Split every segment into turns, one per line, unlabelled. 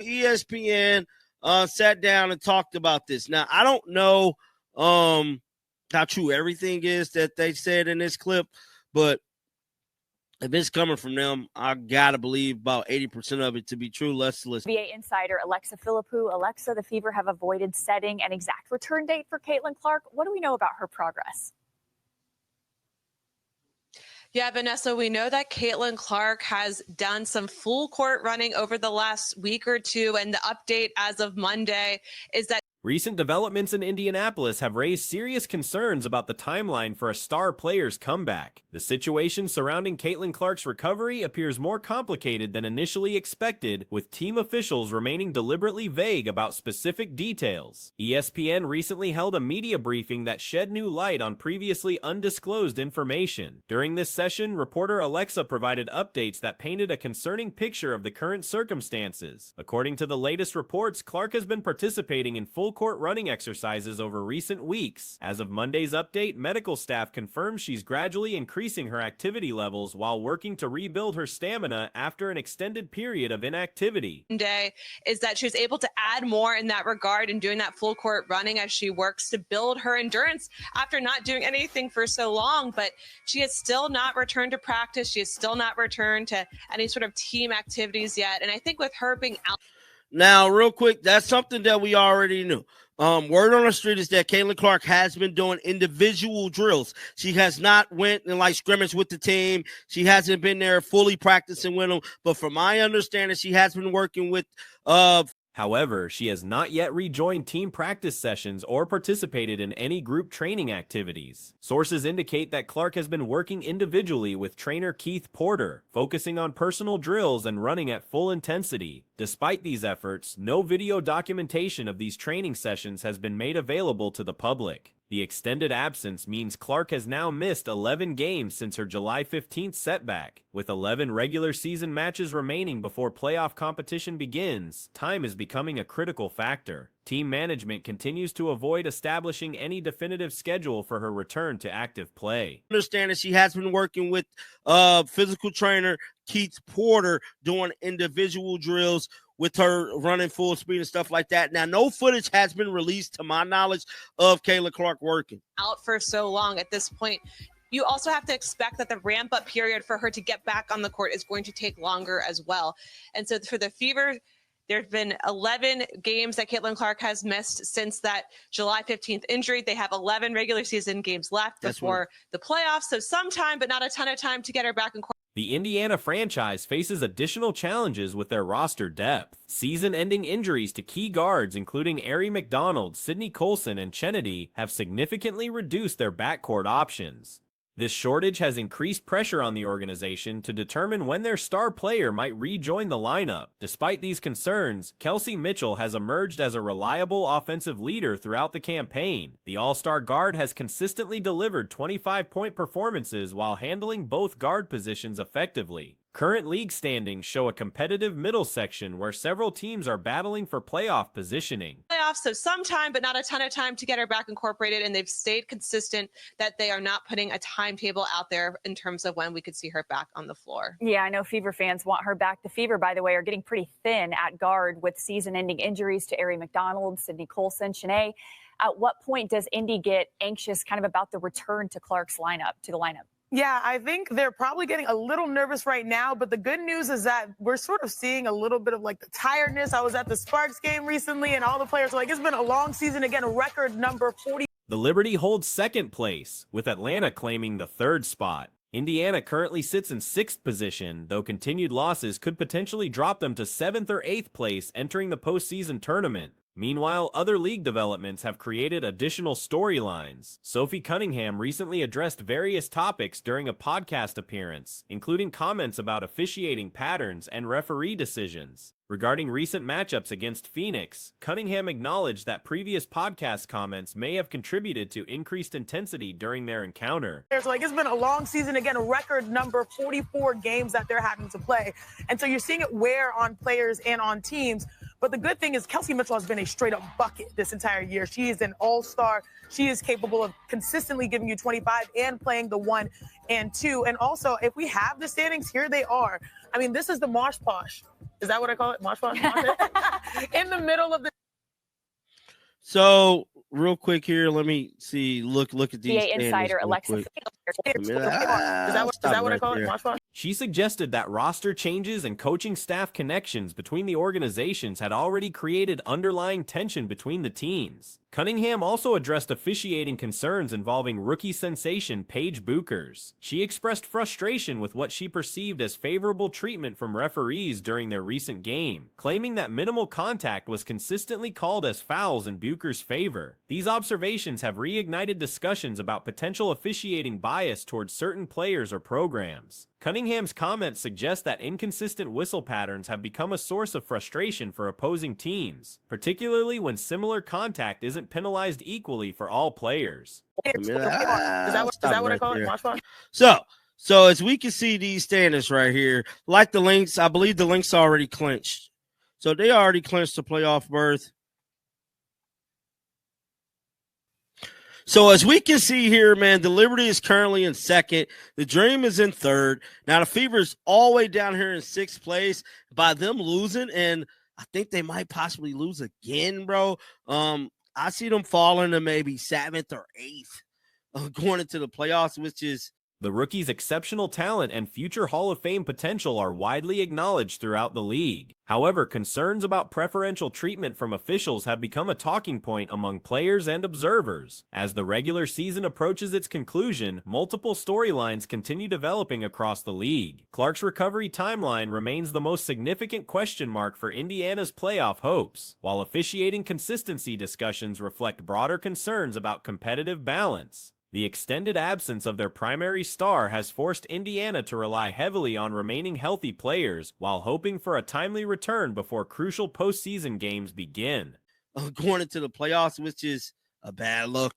ESPN sat down and talked about this. Now, I don't know how true everything is that they said in this clip, but if it's coming from them, I got to believe about 80% of it to be true. Let's listen.
NBA insider Alexa Philippou. Alexa, the Fever have avoided setting an exact return date for Caitlin Clark. What do we know about her progress?
Yeah, Vanessa, we know that Caitlin Clark has done some full court running over the last week or two, and the update as of Monday is that
recent developments in Indianapolis have raised serious concerns about the timeline for a star player's comeback. The situation surrounding Caitlin Clark's recovery appears more complicated than initially expected, with team officials remaining deliberately vague about specific details. ESPN recently held a media briefing that shed new light on previously undisclosed information. During this session, reporter Alexa provided updates that painted a concerning picture of the current circumstances. According to the latest reports, Clark has been participating in full court running exercises over recent weeks. As of Monday's update, medical staff confirms she's gradually increasing her activity levels while working to rebuild her stamina after an extended period of inactivity.
Monday is that she was able to add more in that regard and doing that full court running as she works to build her endurance after not doing anything for so long, but she has still not returned to practice. She has still not returned to any sort of team activities yet. And I think with her being out.
Now, real quick, that's something that we already knew. Word on the street is that Caitlin Clark has been doing individual drills. She has not went and scrimmage with the team. She hasn't been there fully practicing with them. But from my understanding, she has been working with
However, she has not yet rejoined team practice sessions or participated in any group training activities. Sources indicate that Clark has been working individually with trainer Keith Porter, focusing on personal drills and running at full intensity. Despite these efforts, no video documentation of these training sessions has been made available to the public. The extended absence means Clark has now missed 11 games since her July 15th setback. With 11 regular season matches remaining before playoff competition begins, time is becoming a critical factor. Team management continues to avoid establishing any definitive schedule for her return to active play.
Understand that she has been working with physical trainer Keith Porter doing individual drills with her running full speed and stuff like that. Now, no footage has been released to my knowledge of Caitlin Clark working.
Out for so long at this point, you also have to expect that the ramp-up period for her to get back on the court is going to take longer as well. And so for the Fever, there have been 11 games that Caitlin Clark has missed since that July 15th injury. They have 11 regular season games left before the playoffs. So some time, but not a ton of time to get her back in court.
The Indiana franchise faces additional challenges with their roster depth. Season-ending injuries to key guards, including Arie McDonald, Sydney Colson, and Kennedy, have significantly reduced their backcourt options. This shortage has increased pressure on the organization to determine when their star player might rejoin the lineup. Despite these concerns, Kelsey Mitchell has emerged as a reliable offensive leader throughout the campaign. The All-Star guard has consistently delivered 25-point performances while handling both guard positions effectively. Current league standings show a competitive middle section where several teams are battling for playoff positioning.
So some time, but not a ton of time to get her back incorporated, and they've stayed consistent that they are not putting a timetable out there in terms of when we could see her back on the floor.
Yeah, I know Fever fans want her back. The Fever, by the way, are getting pretty thin at guard with season-ending injuries to Arie McDonald, Sydney Colson, Shanae. At what point does Indy get anxious kind of about the return to Clark's lineup, to the lineup?
Yeah, I think they're probably getting a little nervous right now, but the good news is that we're sort of seeing a little bit of the tiredness. I was at the Sparks game recently, and all the players were it's been a long season. Again, a record number 40.
The Liberty holds second place, with Atlanta claiming the third spot. Indiana currently sits in 6th position, though continued losses could potentially drop them to 7th or 8th place entering the postseason tournament. Meanwhile, other league developments have created additional storylines. Sophie Cunningham recently addressed various topics during a podcast appearance, including comments about officiating patterns and referee decisions. Regarding recent matchups against Phoenix, Cunningham acknowledged that previous podcast comments may have contributed to increased intensity during their encounter.
It's been a long season, again, a record number 44 games that they're having to play. And so you're seeing it wear on players and on teams. But the good thing is Kelsey Mitchell has been a straight-up bucket this entire year. She is an all-star. She is capable of consistently giving you 25 and playing the 1 and 2. And also, if we have the standings, here they are. I mean, this is the Mosh Posh. Is that what I call it? Mosh pit? In the middle of the.
So real quick here, let me see. Look at these.
NBA insider Alexa.
Is that what I call it? Mosh pit?
She suggested that roster changes and coaching staff connections between the organizations had already created underlying tension between the teams. Cunningham also addressed officiating concerns involving rookie sensation Paige Buchers. She expressed frustration with what she perceived as favorable treatment from referees during their recent game, claiming that minimal contact was consistently called as fouls in Buchers' favor. These observations have reignited discussions about potential officiating bias towards certain players or programs. Cunningham's comments suggest that inconsistent whistle patterns have become a source of frustration for opposing teams, particularly when similar contact isn't penalized equally for all players.
Is that what I call it? Mosh pit?
So as we can see these standings right here, like the Lynx, I believe the Lynx already clinched. So they already clinched the playoff berth. So as we can see here, man, the Liberty is currently in second. The Dream is in third. Now the Fever is all the way down here in sixth place by them losing, and I think they might possibly lose again, bro. I see them falling to maybe seventh or eighth going into the playoffs, which is.
The rookie's exceptional talent and future Hall of Fame potential are widely acknowledged throughout the league. However, concerns about preferential treatment from officials have become a talking point among players and observers. As the regular season approaches its conclusion, multiple storylines continue developing across the league. Clark's recovery timeline remains the most significant question mark for Indiana's playoff hopes, while officiating consistency discussions reflect broader concerns about competitive balance. The extended absence of their primary star has forced Indiana to rely heavily on remaining healthy players while hoping for a timely return before crucial postseason games begin.
Going into the playoffs, which is a bad look,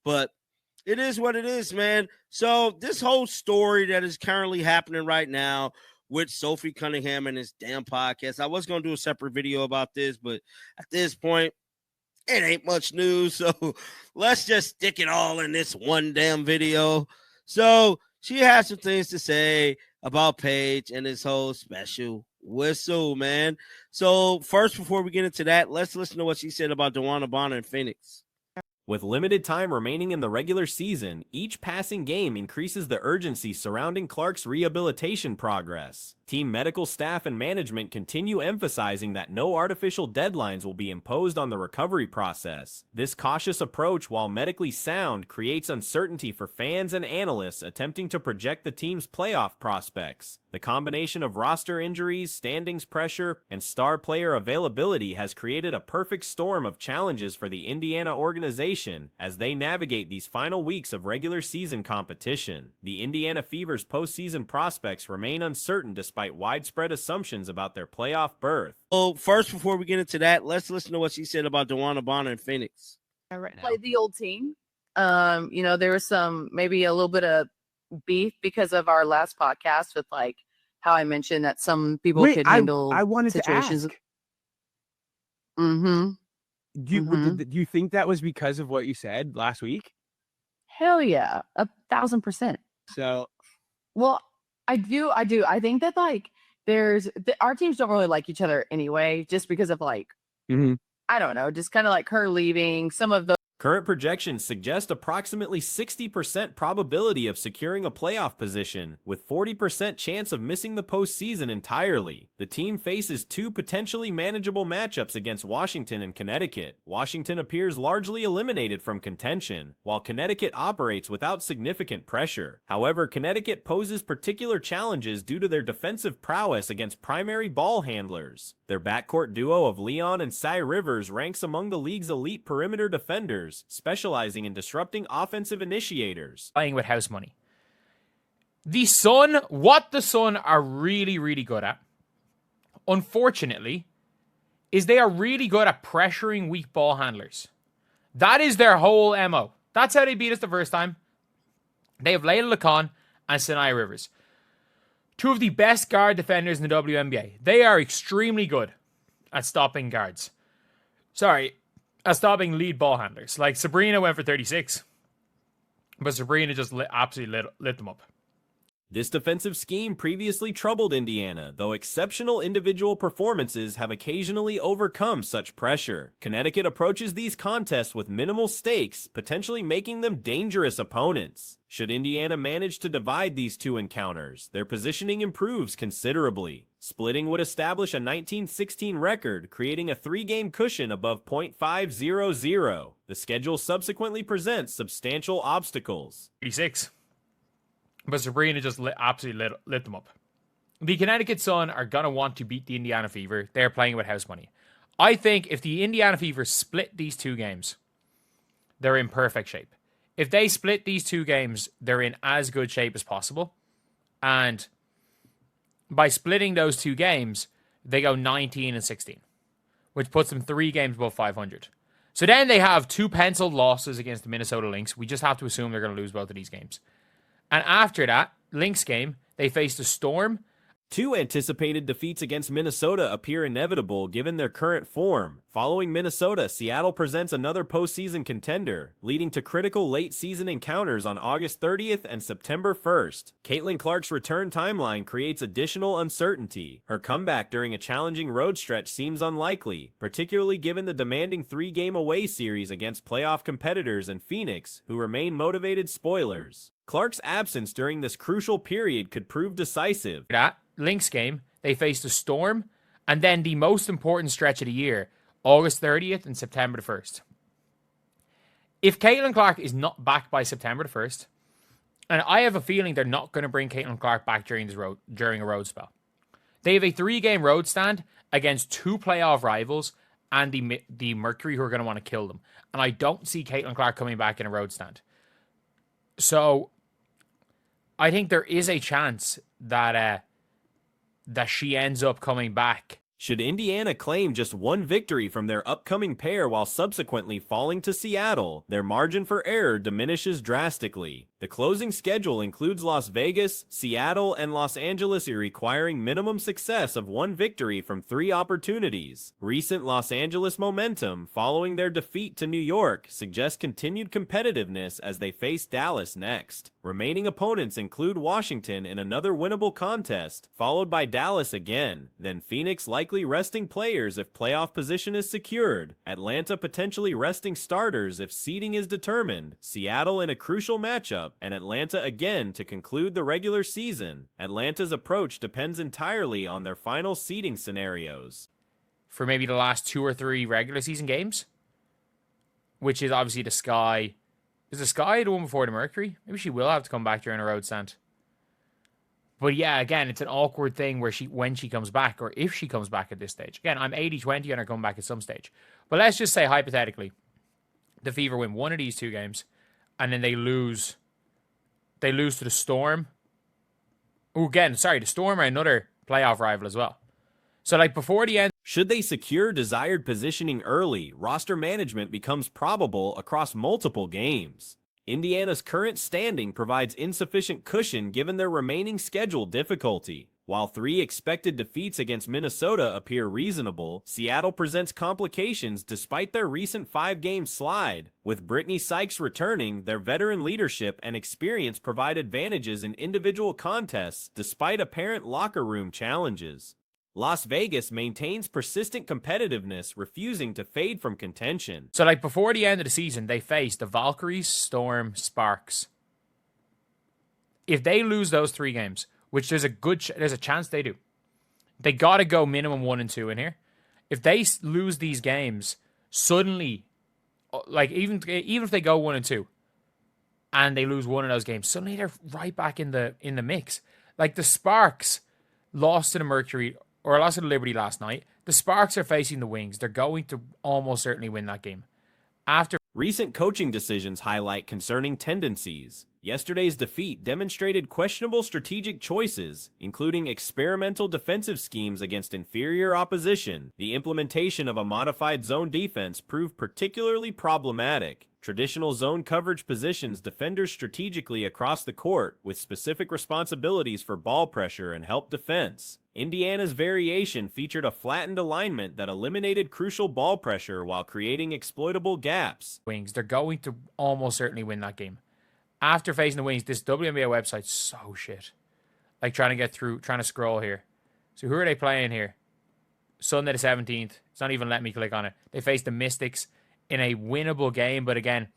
but it is what it is, man. So this whole story that is currently happening right now with Sophie Cunningham and his damn podcast, I was going to do a separate video about this, but at this point, it ain't much news, so let's just stick it all in this one damn video. So she has some things to say about Paige and this whole special whistle, man. So first, before we get into that, let's listen to what she said about DeWanna Bonner in Phoenix.
With limited time remaining in the regular season, each passing game increases the urgency surrounding Clark's rehabilitation progress. Team medical staff and management continue emphasizing that no artificial deadlines will be imposed on the recovery process. This cautious approach, while medically sound, creates uncertainty for fans and analysts attempting to project the team's playoff prospects. The combination of roster injuries, standings pressure, and star player availability has created a perfect storm of challenges for the Indiana organization as they navigate these final weeks of regular season competition. The Indiana Fever's postseason prospects remain uncertain despite widespread assumptions about their playoff berth.
So first, before we get into that, let's listen to what she said about DeWanna Bonner in Phoenix.
Right now. Played the old team. There was maybe a little bit of beef because of our last podcast with like how I mentioned that some people could handle
I wanted
situations.
To ask.
Mm-hmm.
Do you think that was because of what you said last week?
Hell yeah, 1,000%.
So,
well, I do. I think that like our teams don't really like each other anyway, just because of like, I don't know, just kind of like her leaving. Some of the
current projections suggest approximately 60% probability of securing a playoff position, with 40% chance of missing the postseason entirely. The team faces two potentially manageable matchups against Washington and Connecticut. Washington appears largely eliminated from contention, while Connecticut operates without significant pressure. However, Connecticut poses particular challenges due to their defensive prowess against primary ball handlers. Their backcourt duo of Leon and Cy Rivers ranks among the league's elite perimeter defenders, specializing in disrupting offensive initiators.
Playing with house money. What the Sun are really, really good at, unfortunately, is they are really good at pressuring weak ball handlers. That is their whole MO. That's how they beat us the first time. They have Layla Lacan and Sinai Rivers. Two of the best guard defenders in the WNBA. They are extremely good at stopping guards. At stopping lead ball handlers. Like Sabrina went for 36. But Sabrina just absolutely lit them up.
This defensive scheme previously troubled Indiana, though exceptional individual performances have occasionally overcome such pressure. Connecticut approaches these contests with minimal stakes, potentially making them dangerous opponents. Should Indiana manage to divide these two encounters, their positioning improves considerably. Splitting would establish a 1916 record, creating a 3-game cushion above .500. The schedule subsequently presents substantial obstacles.
86. But Sabrina just absolutely lit them up. The Connecticut Sun are going to want to beat the Indiana Fever. They're playing with house money. I think if the Indiana Fever split these 2 games, they're in perfect shape. If they split these 2 games, they're in as good shape as possible. And by splitting those 2 games, they go 19-16, which puts them 3 games above 500. So then they have 2 penciled losses against the Minnesota Lynx. We just have to assume they're going to lose both of these games. And after that Lynx game, they face the Storm.
2 anticipated defeats against Minnesota appear inevitable given their current form. Following Minnesota, Seattle presents another postseason contender, leading to critical late-season encounters on August 30th and September 1st. Caitlin Clark's return timeline creates additional uncertainty. Her comeback during a challenging road stretch seems unlikely, particularly given the demanding 3-game away series against playoff competitors in Phoenix, who remain motivated spoilers. Clark's absence during this crucial period could prove decisive.
That Lynx game, they face the Storm, and then the most important stretch of the year, August 30th and September the 1st. If Caitlin Clark is not back by September the 1st, and I have a feeling they're not going to bring Caitlin Clark back during a road spell. They have a 3-game road stand against 2 playoff rivals and the Mercury, who are going to want to kill them. And I don't see Caitlin Clark coming back in a road stand. So I think there is a chance that she ends up coming back.
Should Indiana claim just 1 victory from their upcoming pair while subsequently falling to Seattle, their margin for error diminishes drastically. The closing schedule includes Las Vegas, Seattle, and Los Angeles, requiring minimum success of 1 victory from 3 opportunities. Recent Los Angeles momentum, following their defeat to New York, suggests continued competitiveness as they face Dallas next. Remaining opponents include Washington in another winnable contest, followed by Dallas again, then Phoenix likely resting players if playoff position is secured, Atlanta potentially resting starters if seeding is determined, Seattle in a crucial matchup, and Atlanta again to conclude the regular season. Atlanta's approach depends entirely on their final seeding scenarios.
For maybe the last 2 or 3 regular season games, which is obviously the Sky. Is the Sky the one before the Mercury? Maybe she will have to come back during a road stand. But yeah, again, it's an awkward thing where when she comes back, or if she comes back at this stage. Again, I'm 80-20 on her coming back at some stage. But let's just say, hypothetically, the Fever win 1 of these 2 games, and then they lose to the Storm. Oh, again, sorry, the Storm are another playoff rival as well. So, like, before the end...
Should they secure desired positioning early, roster management becomes probable across multiple games. Indiana's current standing provides insufficient cushion given their remaining schedule difficulty. While 3 expected defeats against Minnesota appear reasonable, Seattle presents complications despite their recent 5-game slide. With Brittany Sykes returning, their veteran leadership and experience provide advantages in individual contests despite apparent locker room challenges. Las Vegas maintains persistent competitiveness, refusing to fade from contention.
So, like, before the end of the season, they face the Valkyries, Storm, Sparks. If they lose those 3 games, which there's a chance they do, they got to go minimum 1 and 2 in here. If they lose these games, suddenly, like, even if they go 1 and 2, and they lose 1 of those games, suddenly they're right back in the mix. Like, the Sparks lost to the Mercury, or lost to the Liberty last night. The Sparks are facing the Wings. They're going to almost certainly win that game. After
recent coaching decisions highlight concerning tendencies. Yesterday's defeat demonstrated questionable strategic choices, including experimental defensive schemes against inferior opposition. The implementation of a modified zone defense proved particularly problematic. Traditional zone coverage positions defenders strategically across the court, with specific responsibilities for ball pressure and help defense. Indiana's variation featured a flattened alignment that eliminated crucial ball pressure while creating exploitable gaps.
Wings, they're going to almost certainly win that game. After facing the Wings, this WNBA website's so shit. Like trying to scroll here. So who are they playing here? Sunday the 17th. It's not even letting me click on it. They face the Mystics in a winnable game, but again,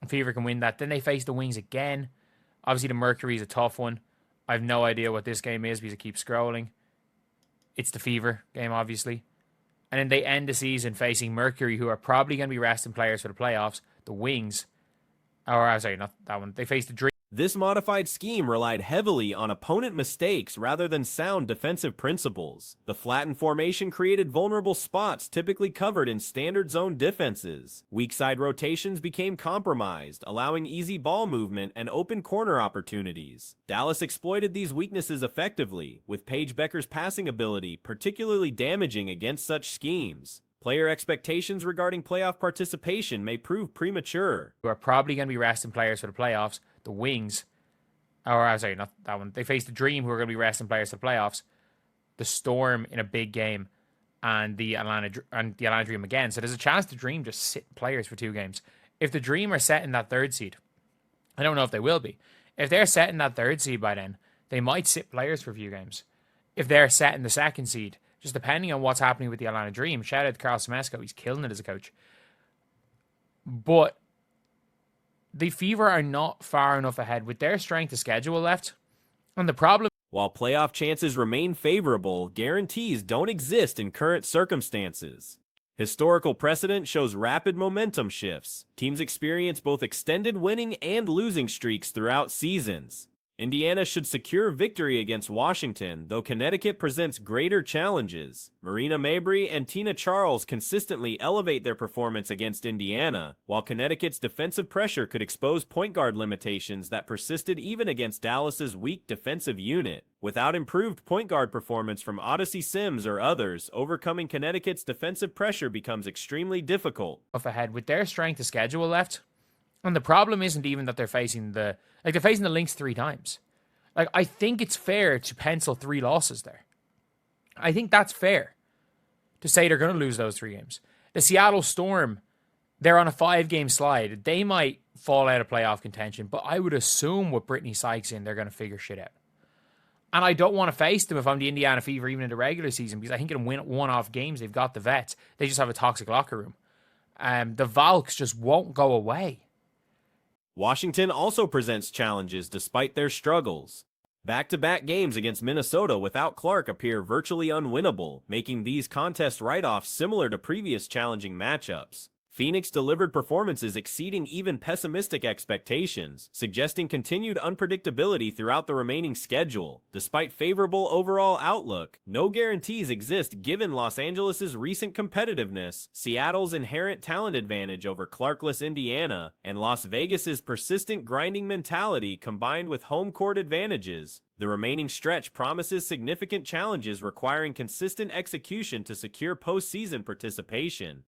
Fever can win that. Then they face the Wings again. Obviously, the Mercury is a tough one. I have no idea what this game is because I keep scrolling. It's the Fever game, obviously. And then they end the season facing Mercury, who are probably going to be resting players for the playoffs. The Wings. Or, sorry, not that one. They face the Dream.
This modified scheme relied heavily on opponent mistakes rather than sound defensive principles. The flattened formation created vulnerable spots typically covered in standard zone defenses. Weak side rotations became compromised, allowing easy ball movement and open corner opportunities. Dallas exploited these weaknesses effectively, with Paige Becker's passing ability particularly damaging against such schemes. Player expectations regarding playoff participation may prove premature.
Who are probably going to be resting players for the playoffs. The Wings. Or, sorry, not that one. They face the Dream, who are going to be resting players for the playoffs. The Storm in a big game. And the Atlanta Dream again. So there's a chance the Dream just sit players for 2 games. If the Dream are set in that 3rd seed, I don't know if they will be. If they're set in that 3rd seed by then, they might sit players for a few games. If they're set in the 2nd seed, just depending on what's happening with the Atlanta Dream. Shout out to Carl Semesco. He's killing it as a coach. But the Fever are not far enough ahead with their strength of schedule left. And the problem...
While playoff chances remain favorable, guarantees don't exist in current circumstances. Historical precedent shows rapid momentum shifts. Teams experience both extended winning and losing streaks throughout seasons. Indiana should secure victory against Washington, though Connecticut presents greater challenges. Marina Mabrey and Tina Charles consistently elevate their performance against Indiana, while Connecticut's defensive pressure could expose point guard limitations that persisted even against Dallas's weak defensive unit. Without improved point guard performance from Odyssey Sims or others, overcoming Connecticut's defensive pressure becomes extremely difficult.
Ahead with their strength of schedule left. And the problem isn't even that they're facing the Lynx 3 times. Like, I think it's fair to pencil 3 losses there. I think that's fair to say they're going to lose those 3 games. The Seattle Storm, they're on a 5-game slide. They might fall out of playoff contention, but I would assume with Brittany Sykes in, they're going to figure shit out. And I don't want to face them if I'm the Indiana Fever even in the regular season, because I think in one-off games, they've got the vets. They just have a toxic locker room. The Valks just won't go away.
Washington also presents challenges despite their struggles. Back-to-back games against Minnesota without Clark appear virtually unwinnable, making these contest write-offs similar to previous challenging matchups. Phoenix delivered performances exceeding even pessimistic expectations, suggesting continued unpredictability throughout the remaining schedule. Despite favorable overall outlook, no guarantees exist given Los Angeles' recent competitiveness, Seattle's inherent talent advantage over Clarkless Indiana, and Las Vegas' persistent grinding mentality combined with home court advantages. The remaining stretch promises significant challenges requiring consistent execution to secure postseason participation.